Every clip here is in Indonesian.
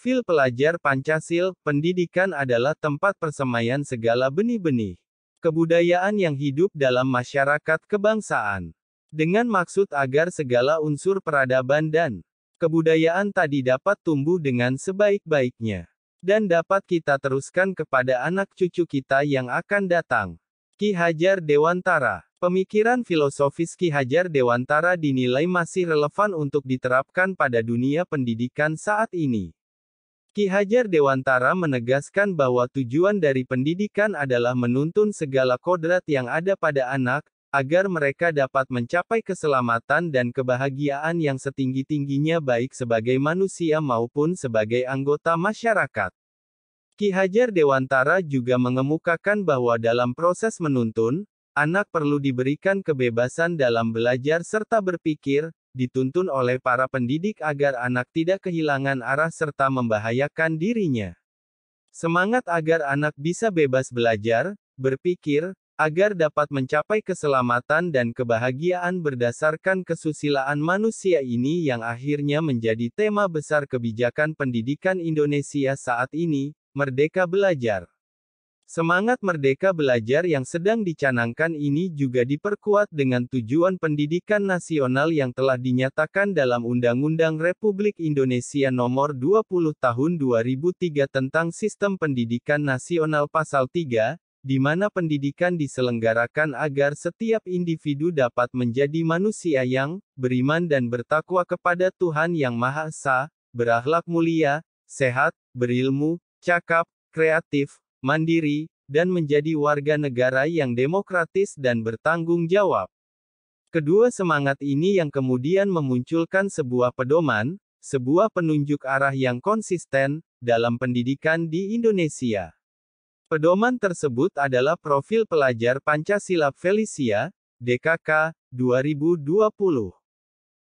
Profil pelajar Pancasila, pendidikan adalah tempat persemaian segala benih-benih kebudayaan yang hidup dalam masyarakat kebangsaan. Dengan maksud agar segala unsur peradaban dan kebudayaan tadi dapat tumbuh dengan sebaik-baiknya. Dan dapat kita teruskan kepada anak cucu kita yang akan datang. Ki Hajar Dewantara. Pemikiran filosofis Ki Hajar Dewantara dinilai masih relevan untuk diterapkan pada dunia pendidikan saat ini. Ki Hajar Dewantara menegaskan bahwa tujuan dari pendidikan adalah menuntun segala kodrat yang ada pada anak, agar mereka dapat mencapai keselamatan dan kebahagiaan yang setinggi-tingginya baik sebagai manusia maupun sebagai anggota masyarakat. Ki Hajar Dewantara juga mengemukakan bahwa dalam proses menuntun, anak perlu diberikan kebebasan dalam belajar serta berpikir, dituntun oleh para pendidik agar anak tidak kehilangan arah serta membahayakan dirinya. Semangat agar anak bisa bebas belajar, berpikir, agar dapat mencapai keselamatan dan kebahagiaan berdasarkan kesusilaan manusia ini yang akhirnya menjadi tema besar kebijakan pendidikan Indonesia saat ini, Merdeka Belajar. Semangat Merdeka Belajar yang sedang dicanangkan ini juga diperkuat dengan tujuan pendidikan nasional yang telah dinyatakan dalam Undang-Undang Republik Indonesia Nomor 20 Tahun 2003 tentang Sistem Pendidikan Nasional Pasal 3, di mana pendidikan diselenggarakan agar setiap individu dapat menjadi manusia yang beriman dan bertakwa kepada Tuhan Yang Maha Esa, berakhlak mulia, sehat, berilmu, cakap, kreatif, mandiri, dan menjadi warga negara yang demokratis dan bertanggung jawab. Kedua semangat ini yang kemudian memunculkan sebuah pedoman, sebuah penunjuk arah yang konsisten, dalam pendidikan di Indonesia. Pedoman tersebut adalah Profil Pelajar Pancasila Felicia, DKK, 2020.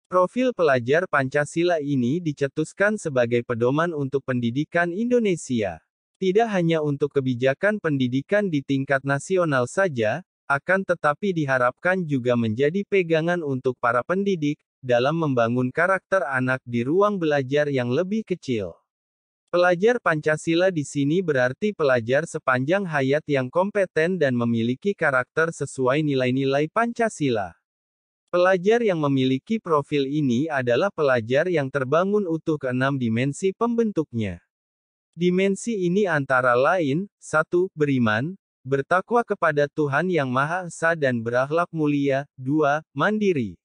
Profil Pelajar Pancasila ini dicetuskan sebagai pedoman untuk pendidikan Indonesia. Tidak hanya untuk kebijakan pendidikan di tingkat nasional saja, akan tetapi diharapkan juga menjadi pegangan untuk para pendidik, dalam membangun karakter anak di ruang belajar yang lebih kecil. Pelajar Pancasila di sini berarti pelajar sepanjang hayat yang kompeten dan memiliki karakter sesuai nilai-nilai Pancasila. Pelajar yang memiliki profil ini adalah pelajar yang terbangun utuh ke-6 dimensi pembentuknya. Dimensi ini antara lain, 1. Beriman, bertakwa kepada Tuhan Yang Maha Esa dan berakhlak mulia, 2. Mandiri,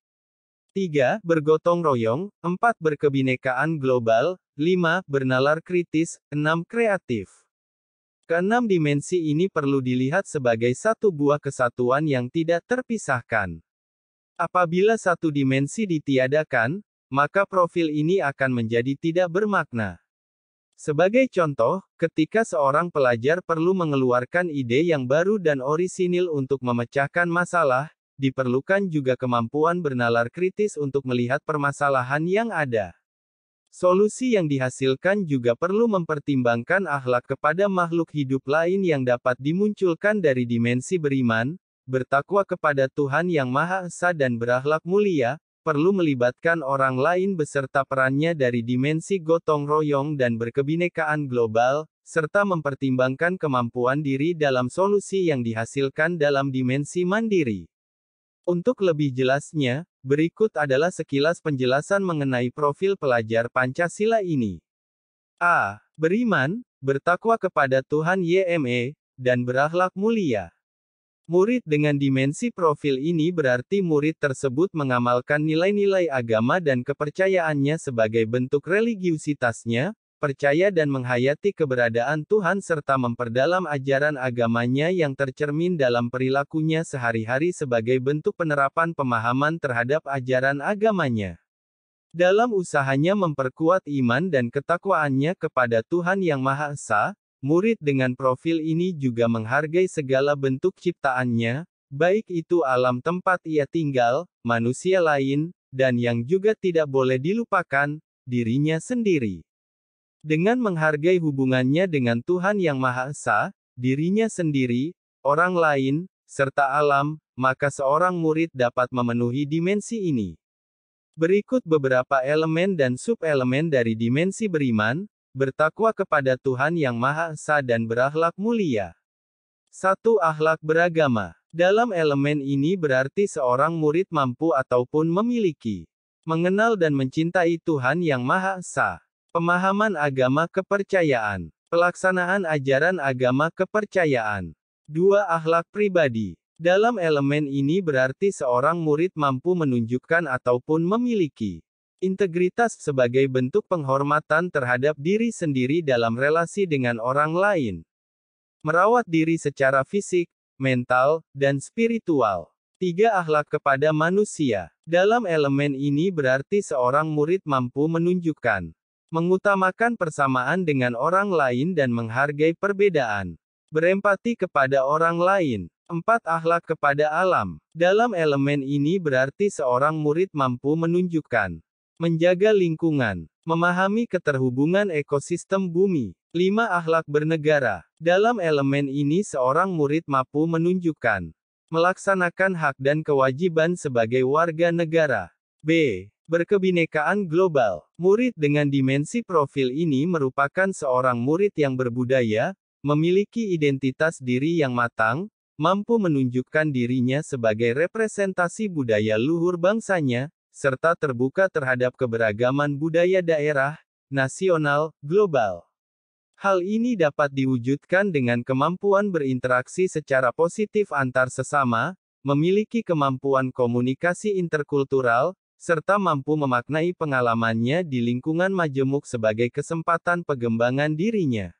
3. Bergotong royong, 4. Berkebinekaan global, 5. Bernalar kritis, 6. Kreatif. Keenam dimensi ini perlu dilihat sebagai satu buah kesatuan yang tidak terpisahkan. Apabila satu dimensi ditiadakan, maka profil ini akan menjadi tidak bermakna. Sebagai contoh, ketika seorang pelajar perlu mengeluarkan ide yang baru dan orisinil untuk memecahkan masalah, diperlukan juga kemampuan bernalar kritis untuk melihat permasalahan yang ada. Solusi yang dihasilkan juga perlu mempertimbangkan akhlak kepada makhluk hidup lain yang dapat dimunculkan dari dimensi beriman, bertakwa kepada Tuhan Yang Maha Esa dan berakhlak mulia, perlu melibatkan orang lain beserta perannya dari dimensi gotong royong dan berkebinekaan global, serta mempertimbangkan kemampuan diri dalam solusi yang dihasilkan dalam dimensi mandiri. Untuk lebih jelasnya, berikut adalah sekilas penjelasan mengenai profil pelajar Pancasila ini. A. Beriman, bertakwa kepada Tuhan YME, dan berakhlak mulia. Murid dengan dimensi profil ini berarti murid tersebut mengamalkan nilai-nilai agama dan kepercayaannya sebagai bentuk religiusitasnya, percaya dan menghayati keberadaan Tuhan serta memperdalam ajaran agamanya yang tercermin dalam perilakunya sehari-hari sebagai bentuk penerapan pemahaman terhadap ajaran agamanya. Dalam usahanya memperkuat iman dan ketakwaannya kepada Tuhan Yang Maha Esa, murid dengan profil ini juga menghargai segala bentuk ciptaannya, baik itu alam tempat ia tinggal, manusia lain, dan yang juga tidak boleh dilupakan, dirinya sendiri. Dengan menghargai hubungannya dengan Tuhan Yang Maha Esa, dirinya sendiri, orang lain, serta alam, maka seorang murid dapat memenuhi dimensi ini. Berikut beberapa elemen dan subelemen dari dimensi beriman, bertakwa kepada Tuhan Yang Maha Esa dan berakhlak mulia. 1. Akhlak beragama. Dalam elemen ini berarti seorang murid mampu ataupun memiliki, mengenal dan mencintai Tuhan Yang Maha Esa. Pemahaman agama kepercayaan. Pelaksanaan ajaran agama kepercayaan. 2. Akhlak pribadi. Dalam elemen ini berarti seorang murid mampu menunjukkan ataupun memiliki integritas sebagai bentuk penghormatan terhadap diri sendiri dalam relasi dengan orang lain. Merawat diri secara fisik, mental, dan spiritual. 3. Akhlak kepada manusia. Dalam elemen ini berarti seorang murid mampu menunjukkan, mengutamakan persamaan dengan orang lain dan menghargai perbedaan. Berempati kepada orang lain. 4. Akhlak kepada alam. Dalam elemen ini berarti seorang murid mampu menunjukkan, menjaga lingkungan, memahami keterhubungan ekosistem bumi. 5. Akhlak bernegara. Dalam elemen ini seorang murid mampu menunjukkan, melaksanakan hak dan kewajiban sebagai warga negara. B. Berkebinekaan global. Murid dengan dimensi profil ini merupakan seorang murid yang berbudaya, memiliki identitas diri yang matang, mampu menunjukkan dirinya sebagai representasi budaya luhur bangsanya, serta terbuka terhadap keberagaman budaya daerah, nasional, global. Hal ini dapat diwujudkan dengan kemampuan berinteraksi secara positif antar sesama, memiliki kemampuan komunikasi interkultural, serta mampu memaknai pengalamannya di lingkungan majemuk sebagai kesempatan pengembangan dirinya.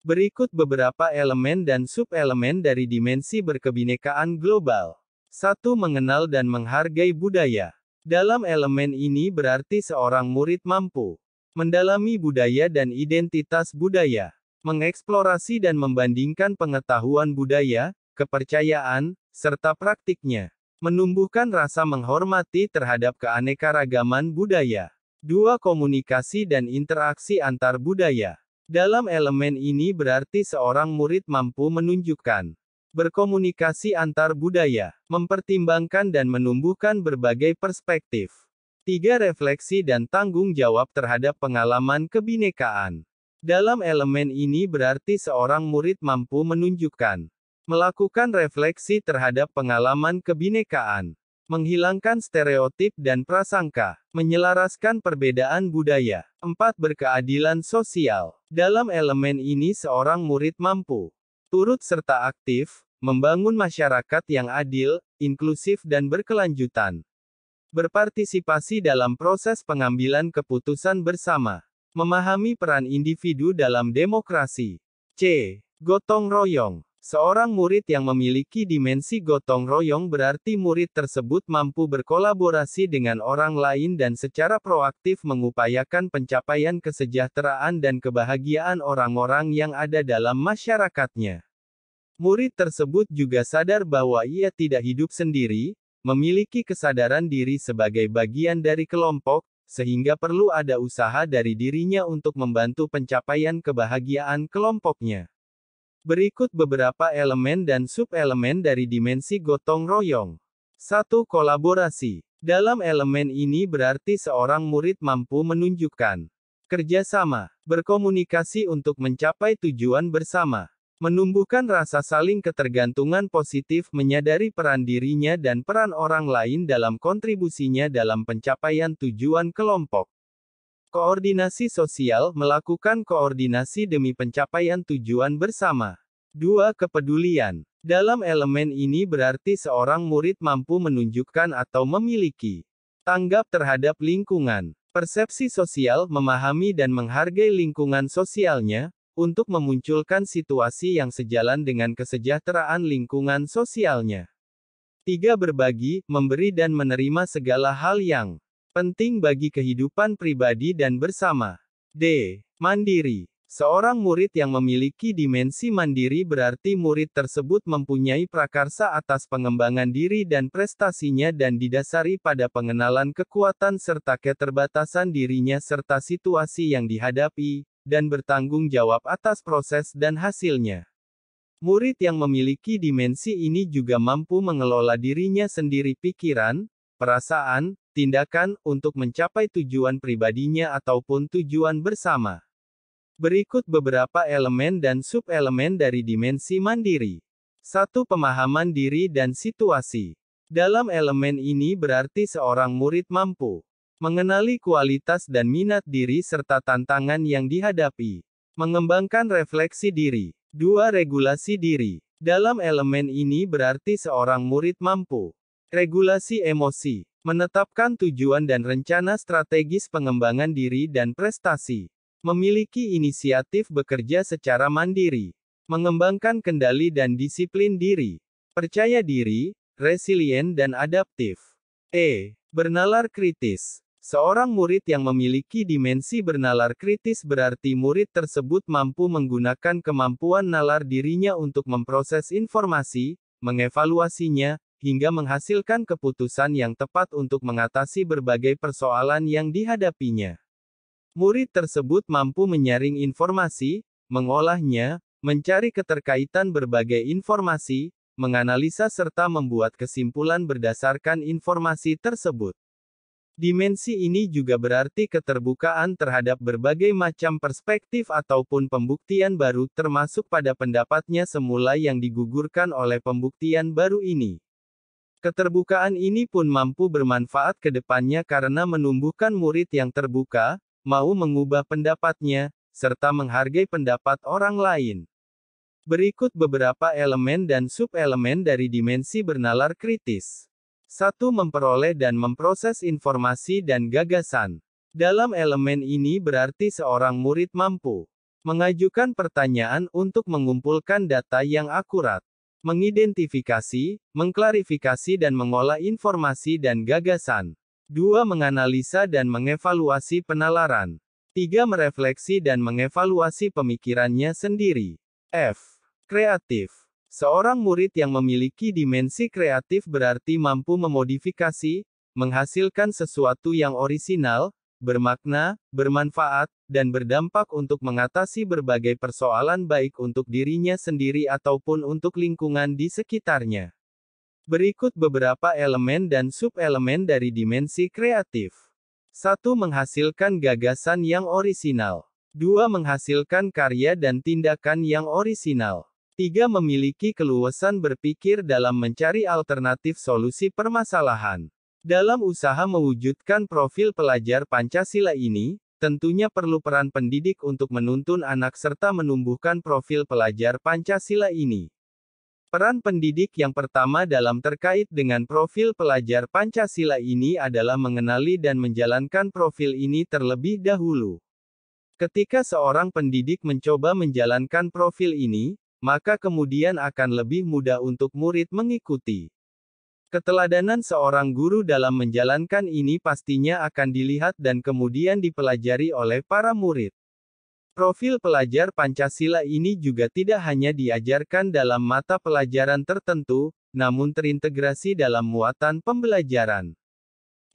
Berikut beberapa elemen dan sub-elemen dari dimensi berkebinekaan global. 1. Mengenal dan menghargai budaya. Dalam elemen ini berarti seorang murid mampu mendalami budaya dan identitas budaya, mengeksplorasi dan membandingkan pengetahuan budaya, kepercayaan, serta praktiknya, menumbuhkan rasa menghormati terhadap keanekaragaman budaya. 2. Komunikasi dan interaksi antar budaya. Dalam elemen ini berarti seorang murid mampu menunjukkan, berkomunikasi antar budaya, mempertimbangkan dan menumbuhkan berbagai perspektif. 3. Refleksi dan tanggung jawab terhadap pengalaman kebinekaan. Dalam elemen ini berarti seorang murid mampu menunjukkan, melakukan refleksi terhadap pengalaman kebinekaan, menghilangkan stereotip dan prasangka, menyelaraskan perbedaan budaya. 4. Berkeadilan sosial. Dalam elemen ini seorang murid mampu turut serta aktif, membangun masyarakat yang adil, inklusif dan berkelanjutan. Berpartisipasi dalam proses pengambilan keputusan bersama. Memahami peran individu dalam demokrasi. C. Gotong royong. Seorang murid yang memiliki dimensi gotong royong berarti murid tersebut mampu berkolaborasi dengan orang lain dan secara proaktif mengupayakan pencapaian kesejahteraan dan kebahagiaan orang-orang yang ada dalam masyarakatnya. Murid tersebut juga sadar bahwa ia tidak hidup sendiri, memiliki kesadaran diri sebagai bagian dari kelompok, sehingga perlu ada usaha dari dirinya untuk membantu pencapaian kebahagiaan kelompoknya. Berikut beberapa elemen dan sub-elemen dari dimensi gotong royong. 1. Kolaborasi. Dalam elemen ini berarti seorang murid mampu menunjukkan kerjasama, berkomunikasi untuk mencapai tujuan bersama. Menumbuhkan rasa saling ketergantungan positif, menyadari peran dirinya dan peran orang lain dalam kontribusinya dalam pencapaian tujuan kelompok. Koordinasi sosial, melakukan koordinasi demi pencapaian tujuan bersama. 2. Kepedulian. Dalam elemen ini berarti seorang murid mampu menunjukkan atau memiliki tanggap terhadap lingkungan, persepsi sosial, memahami dan menghargai lingkungan sosialnya, untuk memunculkan situasi yang sejalan dengan kesejahteraan lingkungan sosialnya. 3. Berbagi, memberi dan menerima segala hal yang penting bagi kehidupan pribadi dan bersama. D. Mandiri. Seorang murid yang memiliki dimensi mandiri berarti murid tersebut mempunyai prakarsa atas pengembangan diri dan prestasinya dan didasari pada pengenalan kekuatan serta keterbatasan dirinya serta situasi yang dihadapi, dan bertanggung jawab atas proses dan hasilnya. Murid yang memiliki dimensi ini juga mampu mengelola dirinya sendiri, pikiran, perasaan, tindakan, untuk mencapai tujuan pribadinya ataupun tujuan bersama. Berikut beberapa elemen dan sub-elemen dari dimensi mandiri. 1. Pemahaman diri dan situasi. Dalam elemen ini berarti seorang murid mampu mengenali kualitas dan minat diri serta tantangan yang dihadapi. Mengembangkan refleksi diri. 2. Regulasi diri. Dalam elemen ini berarti seorang murid mampu regulasi emosi, menetapkan tujuan dan rencana strategis pengembangan diri dan prestasi. Memiliki inisiatif bekerja secara mandiri. Mengembangkan kendali dan disiplin diri. Percaya diri, resilient dan adaptif. Bernalar kritis. Seorang murid yang memiliki dimensi bernalar kritis berarti murid tersebut mampu menggunakan kemampuan nalar dirinya untuk memproses informasi, mengevaluasinya, hingga menghasilkan keputusan yang tepat untuk mengatasi berbagai persoalan yang dihadapinya. Murid tersebut mampu menyaring informasi, mengolahnya, mencari keterkaitan berbagai informasi, menganalisa serta membuat kesimpulan berdasarkan informasi tersebut. Dimensi ini juga berarti keterbukaan terhadap berbagai macam perspektif ataupun pembuktian baru termasuk pada pendapatnya semula yang digugurkan oleh pembuktian baru ini. Keterbukaan ini pun mampu bermanfaat ke depannya karena menumbuhkan murid yang terbuka, mau mengubah pendapatnya, serta menghargai pendapat orang lain. Berikut beberapa elemen dan sub-elemen dari dimensi bernalar kritis. 1. Memperoleh dan memproses informasi dan gagasan. Dalam elemen ini berarti seorang murid mampu mengajukan pertanyaan untuk mengumpulkan data yang akurat, mengidentifikasi, mengklarifikasi dan mengolah informasi dan gagasan. 2. Menganalisa dan mengevaluasi penalaran. 3. Merefleksi dan mengevaluasi pemikirannya sendiri. Kreatif. Seorang murid yang memiliki dimensi kreatif berarti mampu memodifikasi, menghasilkan sesuatu yang orisinal, bermakna, bermanfaat, dan berdampak untuk mengatasi berbagai persoalan baik untuk dirinya sendiri ataupun untuk lingkungan di sekitarnya. Berikut beberapa elemen dan sub-elemen dari dimensi kreatif. 1. Menghasilkan gagasan yang orisinal. 2. Menghasilkan karya dan tindakan yang orisinal. 3. Memiliki keluasan berpikir dalam mencari alternatif solusi permasalahan. Dalam usaha mewujudkan profil pelajar Pancasila ini, tentunya perlu peran pendidik untuk menuntun anak serta menumbuhkan profil pelajar Pancasila ini. Peran pendidik yang pertama dalam terkait dengan profil pelajar Pancasila ini adalah mengenali dan menjalankan profil ini terlebih dahulu. Ketika seorang pendidik mencoba menjalankan profil ini, maka kemudian akan lebih mudah untuk murid mengikuti. Keteladanan seorang guru dalam menjalankan ini pastinya akan dilihat dan kemudian dipelajari oleh para murid. Profil pelajar Pancasila ini juga tidak hanya diajarkan dalam mata pelajaran tertentu, namun terintegrasi dalam muatan pembelajaran.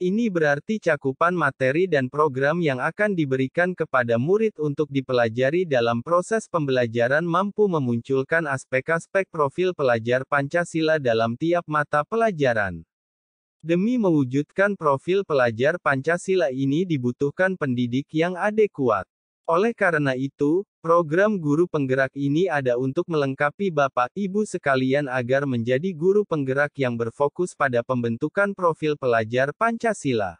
Ini berarti cakupan materi dan program yang akan diberikan kepada murid untuk dipelajari dalam proses pembelajaran mampu memunculkan aspek-aspek profil pelajar Pancasila dalam tiap mata pelajaran. Demi mewujudkan profil pelajar Pancasila ini dibutuhkan pendidik yang adekuat. Oleh karena itu, program guru penggerak ini ada untuk melengkapi Bapak Ibu sekalian agar menjadi guru penggerak yang berfokus pada pembentukan profil pelajar Pancasila.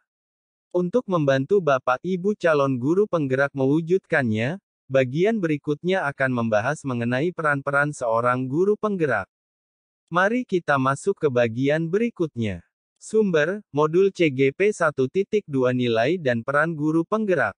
Untuk membantu Bapak Ibu calon guru penggerak mewujudkannya, bagian berikutnya akan membahas mengenai peran-peran seorang guru penggerak. Mari kita masuk ke bagian berikutnya. Sumber, modul CGP 1.2 nilai dan peran guru penggerak.